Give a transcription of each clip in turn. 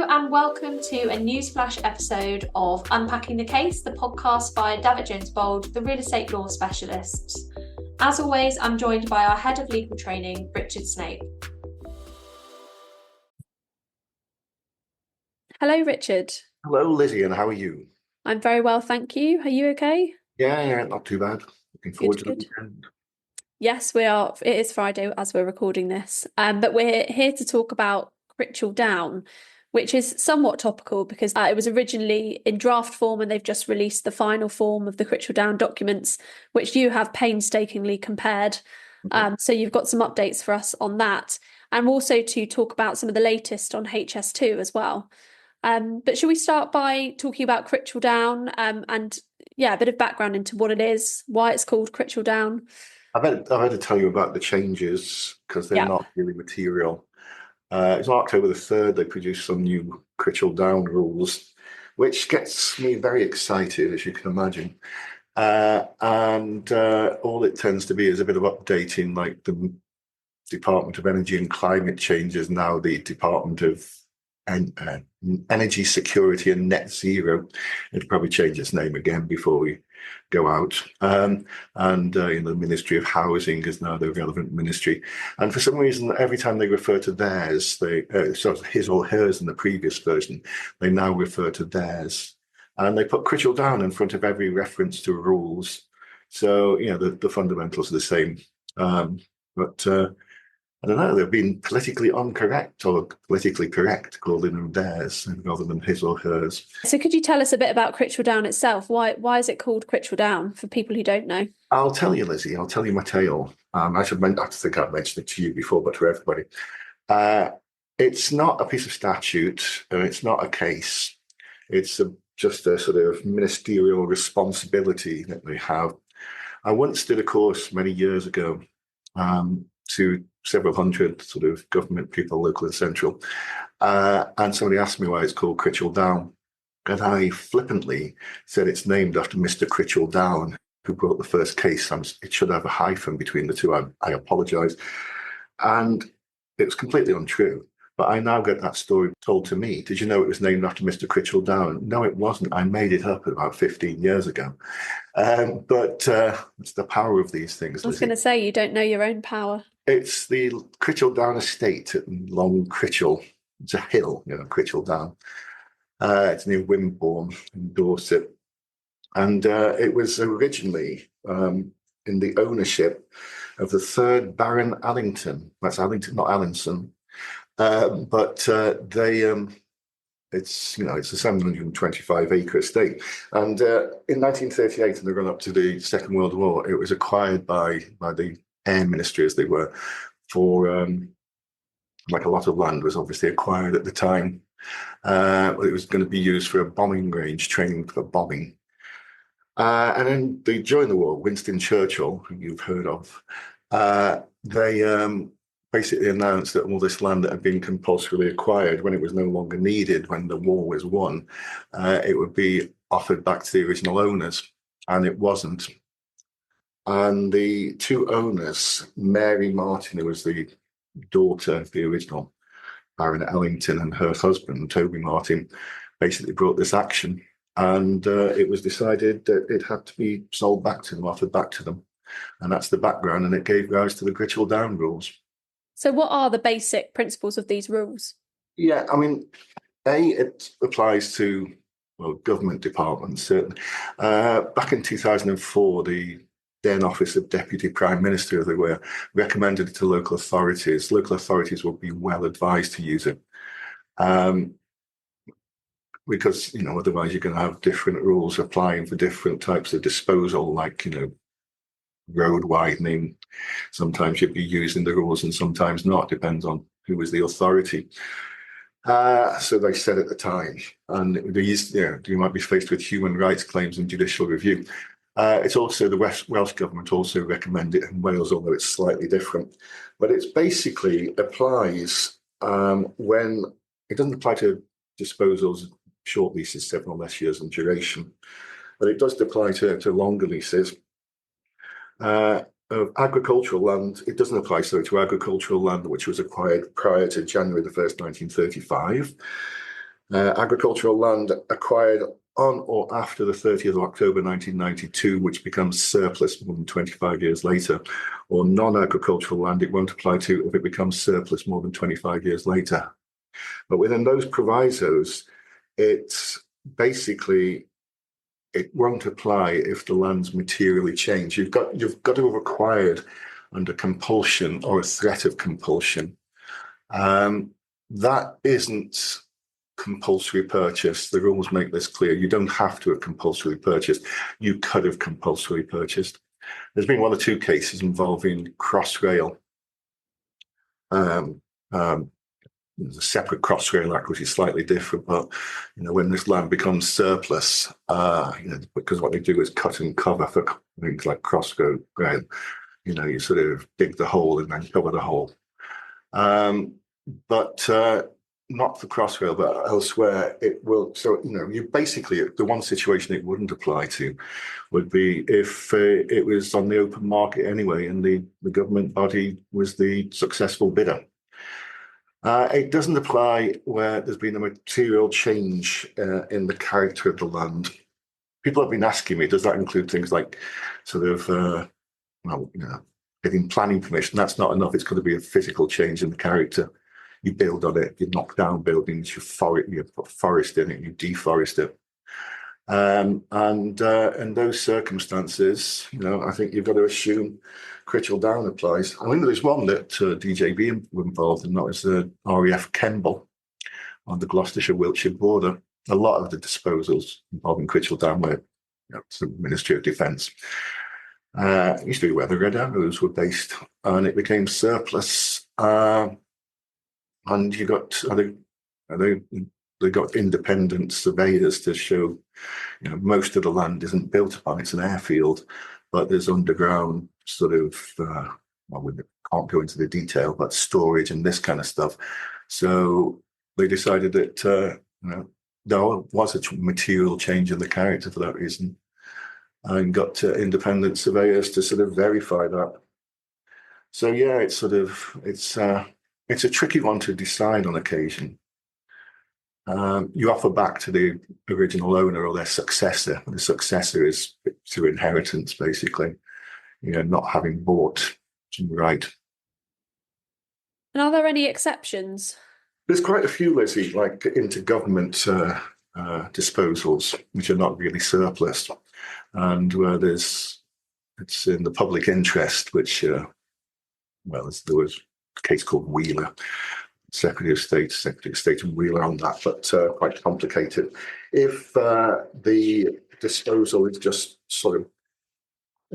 and welcome to a Newsflash episode of Unpacking the Case, the podcast by Davitt Jones Bould, the real estate law specialists. As always, I'm joined by our head of legal training, Richard Snape. Hello, Richard. Hello, Lizzie, and how are you? I'm very well, thank you. Are you okay? Yeah, not too bad. Looking forward to the weekend. Yes, we are. It is Friday as we're recording this, but we're here to talk about Crichel Down, which is somewhat topical because it was originally in draft form and they've just released the final form of the Crichel Down documents, which you have painstakingly compared. So you've got some updates for us on that, and also to talk about some of the latest on HS2 as well. But should we start by talking about Crichel Down and a bit of background into what it is, why it's called Crichel Down? I've had to tell you about the changes because they're not really material. It's on October the 3rd, they produced some new Crichel Down rules, which gets me very excited, as you can imagine. And all it tends to be is a bit of updating, like the Department of Energy and Climate Change is now the Department of Energy Security and Net Zero. It'll probably change its name again before we go out. The Ministry of Housing is now the relevant ministry. And for some reason, every time they refer to theirs, his or hers in the previous version, they now refer to theirs. And they put Crichel Down in front of every reference to rules. So, the fundamentals are the same. I don't know, they've been politically incorrect or politically correct, calling them theirs rather than his or hers. So could you tell us a bit about Crichel Down itself? Why is it called Crichel Down for people who don't know? I'll tell you, Lizzie. I'll tell you my tale. I think I've mentioned it to you before, but to everybody. It's not a piece of statute, and it's not a case. It's just a sort of ministerial responsibility that they have. I once did a course many years ago to several hundred sort of government people, local and central. And somebody asked me why it's called Crichel Down. And I flippantly said it's named after Mr. Crichel Down, who brought the first case. It should have a hyphen between the two. I apologise. And it was completely untrue. But I now get that story told to me. Did you know it was named after Mr. Crichel Down? No, it wasn't. I made it up about 15 years ago. But it's the power of these things. I was going to say, you don't know your own power. It's the Crichel Down estate at Long Crichel. It's a hill, Crichel Down. It's near Wimborne in Dorset. And it was originally in the ownership of the 3rd Baron Allington. That's Allington, not Allinson. It's a 725-acre estate. And in 1938, in the run-up to the Second World War, it was acquired by the Air Ministry, as they were, for like a lot of land was obviously acquired at the time. It was going to be used for a bombing range, training for bombing. And then during the war, Winston Churchill, who you've heard of, they basically announced that all this land that had been compulsorily acquired, when it was no longer needed, when the war was won, it would be offered back to the original owners, and it wasn't. And the two owners, Mary Martin, who was the daughter of the original Baron Ellington, and her husband, Toby Martin, basically brought this action. And it was decided that it had to be sold back to them, offered back to them. And that's the background, and it gave rise to the Crichel Down rules. So what are the basic principles of these rules? Yeah, I mean, it applies to, government departments, certainly. Back in 2004, the then Office of Deputy Prime Minister, as they were, recommended it to local authorities. Local authorities would be well advised to use it. Because, otherwise you're going to have different rules applying for different types of disposal, like, road widening. Sometimes you'd be using the rules and sometimes not, depends on who was the authority. So they said at the time, and you might be faced with human rights claims and judicial review. It's also the Welsh government also recommended it in Wales, although it's slightly different. But it basically applies when it doesn't apply to disposals, short leases, 7 or less years in duration, but it does apply to longer leases. Of agricultural land, it doesn't apply to agricultural land which was acquired prior to January the 1st, 1935. Agricultural land acquired on or after the 30th of October 1992, which becomes surplus more than 25 years later, or non-agricultural land it won't apply to if it becomes surplus more than 25 years later. But within those provisos, it's basically, it won't apply if the land's materially changed. You've got to have acquired under compulsion or a threat of compulsion. That isn't compulsory purchase. The rules make this clear. You don't have to have compulsory purchased. You could have compulsory purchased. There's been one or two cases involving Crossrail. There's a separate Crossrail Act, which is slightly different, but when this land becomes surplus, because what they do is cut and cover for things like Crossrail. You sort of dig the hole and then cover the hole. But not for Crossrail, but elsewhere it will. So, you basically, the one situation it wouldn't apply to would be if it was on the open market anyway, and the government body was the successful bidder. It doesn't apply where there's been a material change in the character of the land. People have been asking me, does that include things like sort of, getting planning permission? That's not enough. It's got to be a physical change in the character. You build on it, you knock down buildings, you put forest in it, you deforest it. And in those circumstances, I think you've got to assume Crichel Down applies. I think there's one that DJB were involved in, that was the RAF Kemble on the Gloucestershire-Wiltshire border. A lot of the disposals involving Crichel Down were the Ministry of Defence. It used to be where the Red Arrows were based, and it became surplus. And you got, they got independent surveyors to show, most of the land isn't built upon. It's an airfield, but there's underground sort of, we can't go into the detail, but storage and this kind of stuff. So they decided that, there was a material change in the character for that reason, and got independent surveyors to sort of verify that. So yeah, it's a tricky one to decide on occasion. You offer back to the original owner or their successor. The successor is through inheritance, basically, not having bought some right. And are there any exceptions? There's quite a few, Lizzie, like intergovernment disposals, which are not really surplus, and where it's in the public interest, which, there was a case called Wheeler, Secretary of State and Wheeler on that, but quite complicated. If the disposal is just sort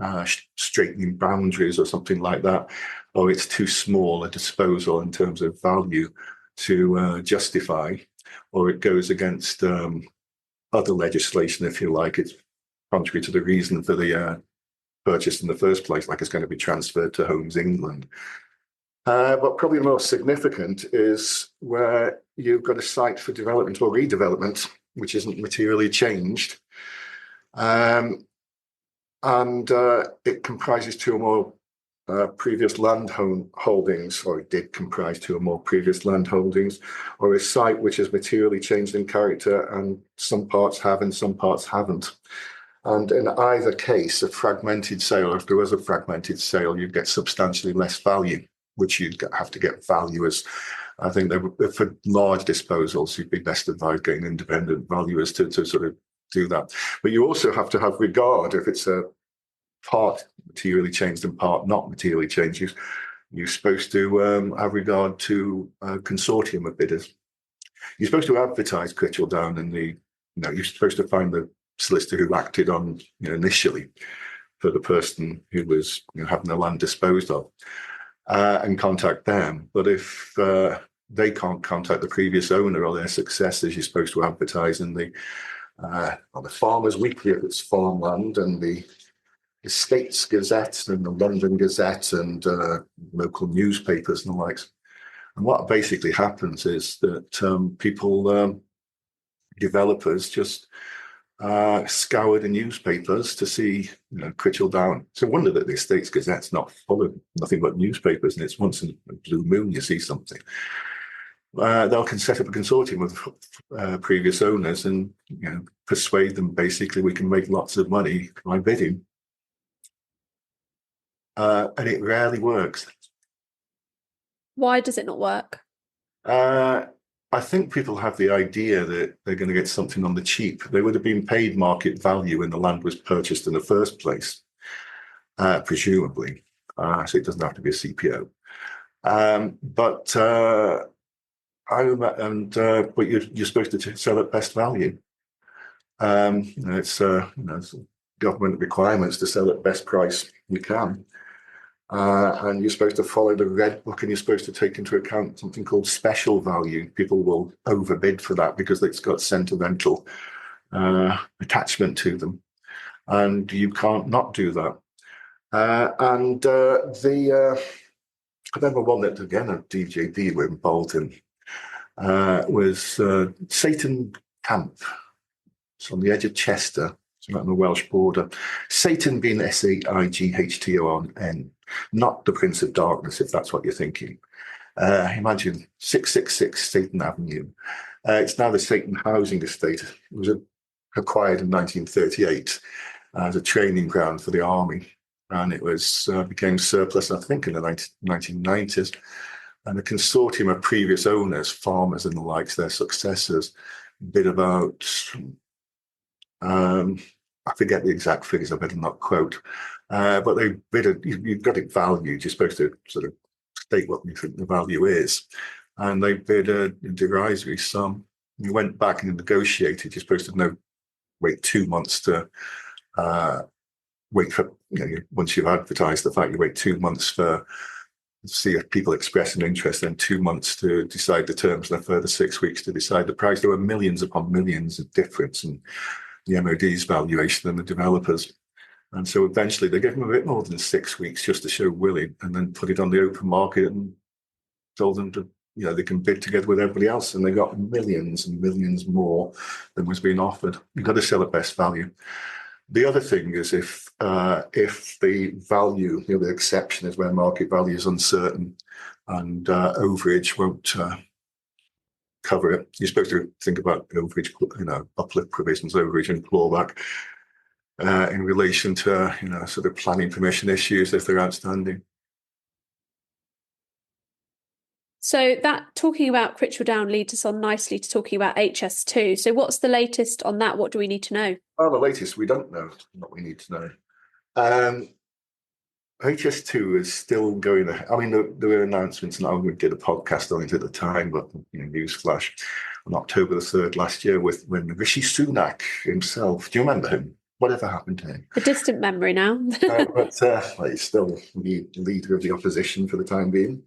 of straightening boundaries or something like that, or it's too small a disposal in terms of value to justify, or it goes against other legislation, if you like, it's contrary to the reason for the purchase in the first place, like it's going to be transferred to Homes England. But probably the most significant is where you've got a site for development or redevelopment, which isn't materially changed. And it comprises two or more previous land holdings, or it did comprise two or more previous land holdings, or a site which has materially changed in character, and some parts have and some parts haven't. And in either case, a fragmented sale, if there was a fragmented sale, you'd get substantially less value, which you'd have to get valuers. I think for large disposals, you'd be best advised getting independent valuers to sort of do that. But you also have to have regard if it's a part materially changed and part not materially changed. You're supposed to have regard to a consortium of bidders. You're supposed to advertise Crichel Down in the, you're supposed to find the solicitor who acted on initially for the person who was having the land disposed of. And contact them. But if they can't contact the previous owner or their successors, you're supposed to advertise in the Farmers Weekly if it's farmland, and the Estates Gazette and the London Gazette and local newspapers and the likes. And what basically happens is that people, developers, just scour the newspapers to see Crichel Down. It's a wonder that the Estates Gazette's not full of nothing but newspapers, and it's once in a blue moon you see something. They'll can set up a consortium with previous owners and persuade them basically we can make lots of money by bidding. And it rarely works. Why does it not work? I think people have the idea that they're going to get something on the cheap. They would have been paid market value when the land was purchased in the first place, presumably. So it doesn't have to be a CPO. But you're supposed to sell at best value. It's government requirements to sell at best price you can. And you're supposed to follow the red book, and you're supposed to take into account something called special value. People will overbid for that because it's got sentimental attachment to them, and you can't not do that. I remember one that again a DJB were involved in was Satan Camp. It's on the edge of Chester. It's right on the Welsh border. Satan being Saightton, not the Prince of Darkness, if that's what you're thinking. Imagine 666 Satan Avenue. It's now the Satan Housing Estate. It was acquired in 1938 as a training ground for the army, and it was became surplus, I think, in the 1990s. And a consortium of previous owners, farmers and the likes, their successors, bid about. I forget the exact figures, I better not quote, but they bid, you've got it valued, you're supposed to sort of state what you think the value is, and they bid a derisory sum. You went back and negotiated, you're supposed to wait 2 months to wait for, once you've advertised the fact, you wait 2 months for see if people express an interest, then 2 months to decide the terms, and a further 6 weeks to decide the price. There were millions upon millions of difference in the MOD's valuation and the developers. And so eventually they gave them a bit more than 6 weeks just to show willing, and then put it on the open market and told them to, they can bid together with everybody else. And they got millions and millions more than was being offered. You've got to sell at best value. The other thing is if the value, the exception is where market value is uncertain and overage won't cover it. You're supposed to think about overage, uplift provisions, overage and clawback in relation to, sort of planning permission issues if they're outstanding. So that talking about Crichel Down leads us on nicely to talking about HS2. So what's the latest on that? What do we need to know? Oh, the latest, we don't know what we need to know. HS2 is still going ahead. I mean, there were announcements, and I did a podcast on it at the time, but NEWSFLASH on October the 3rd last year when Rishi Sunak himself, do you remember him? Whatever happened to him? A distant memory now. But he's still the leader of the opposition for the time being.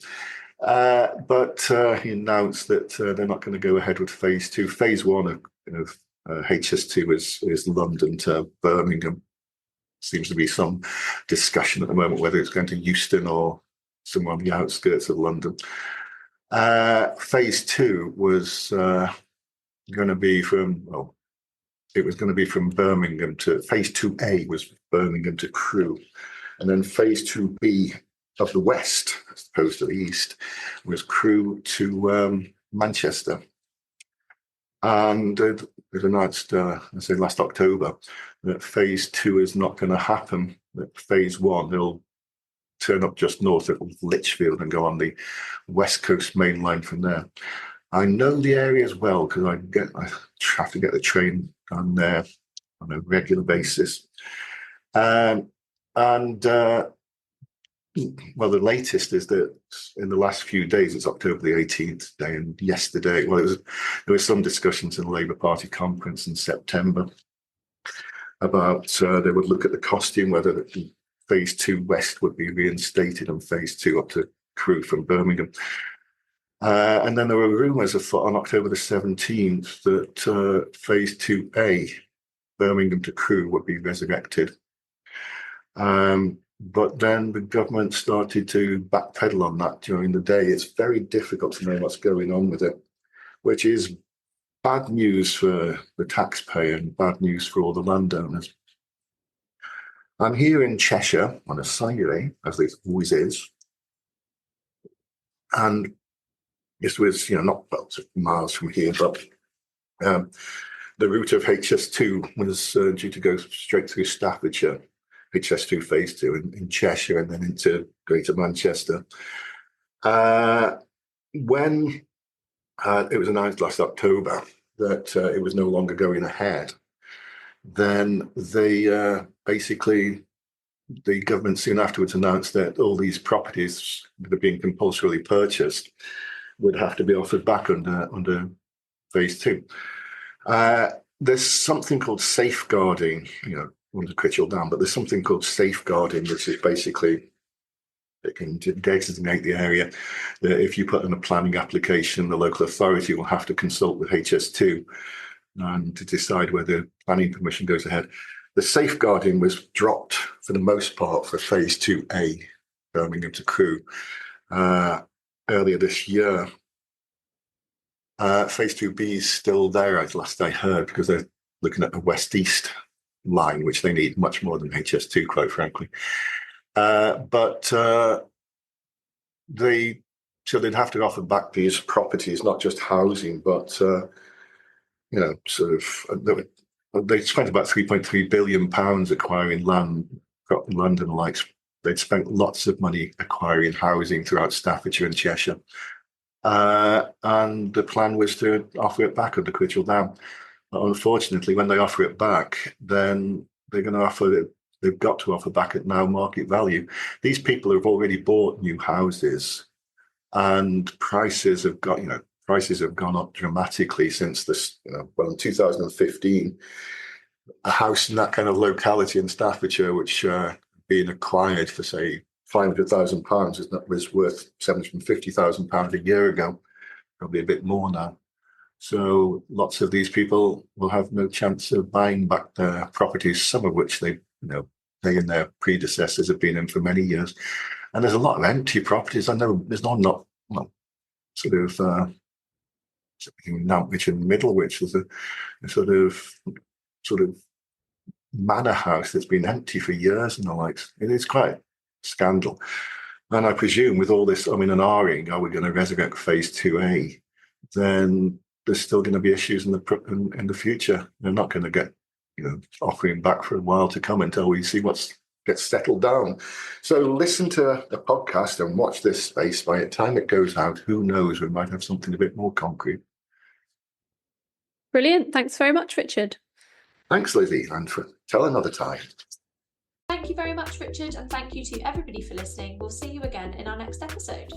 But he announced that they're not going to go ahead with phase 2. Phase 1 of HS2 is London to Birmingham. Seems to be some discussion at the moment whether it's going to Euston or somewhere on the outskirts of London. Phase 2 was going to be from Birmingham to phase 2A was Birmingham to Crewe, and then phase 2B of the west, as opposed to the east, was Crewe to Manchester. And it announced, I say last October, that phase 2 is not going to happen. That phase 1, they'll turn up just north of Lichfield and go on the West Coast main line from there. I know the area as well because I have to get the train down there on a regular basis. Well, the latest is that in the last few days, it's October the 18th day, and yesterday, there was some discussions in the Labour Party conference in September about they would look at the costing, whether the phase 2 west would be reinstated and phase 2 up to Crewe from Birmingham. And then there were rumours on October the 17th that phase 2A, Birmingham to Crewe, would be resurrected. But then the government started to backpedal on that during the day. It's very difficult to know what's going on with it, which is bad news for the taxpayer and bad news for all the landowners. I'm here in Cheshire on a Saturday, as it always is. And, This was, not miles from here, but the route of HS2 was due to go straight through Staffordshire, HS2 phase 2 in Cheshire, and then into Greater Manchester. When it was announced last October that it was no longer going ahead, then they basically, the government soon afterwards announced that all these properties that are being compulsorily purchased would have to be offered back under phase 2. There's something called safeguarding, under Crichel Dam, but there's something called safeguarding, which is basically, it can designate the area that if you put in a planning application, the local authority will have to consult with HS2 and to decide whether planning permission goes ahead. The safeguarding was dropped for the most part for phase 2A, Birmingham to Crewe, earlier this year. Phase 2B is still there, as last I heard, because they're looking at a west-east line, which they need much more than HS2, quite frankly. So they'd have to offer back these properties, not just housing, but they spent about £3.3 billion acquiring land in London and likes. They'd spent lots of money acquiring housing throughout Staffordshire and Cheshire. And the plan was to offer it back under Crichel Dam. But unfortunately, when they offer it back, then they're going to offer it. They've got to offer back at now market value. These people have already bought new houses, and prices have gone up dramatically since this. In 2015, a house in that kind of locality in Staffordshire, which being acquired for say £500,000, was worth £750,000 a year ago, probably a bit more now. So lots of these people will have no chance of buying back their properties, some of which they and their predecessors have been in for many years. And there's a lot of empty properties. I know there's not sort of Nantwich and Middlewich. There's a sort of manor house that's been empty for years and the likes. It is quite a scandal. And I presume with all this, an R-ing, are we going to resurrect phase 2A? Then there's still going to be issues in the future. They're not going to get offering back for a while to come until we see what gets settled down. So listen to the podcast and watch this space. By the time it goes out, who knows, we might have something a bit more concrete. Brilliant. Thanks very much, Richard. Thanks, Lizzie, and till another time. Thank you very much, Richard, and thank you to everybody for listening. We'll see you again in our next episode.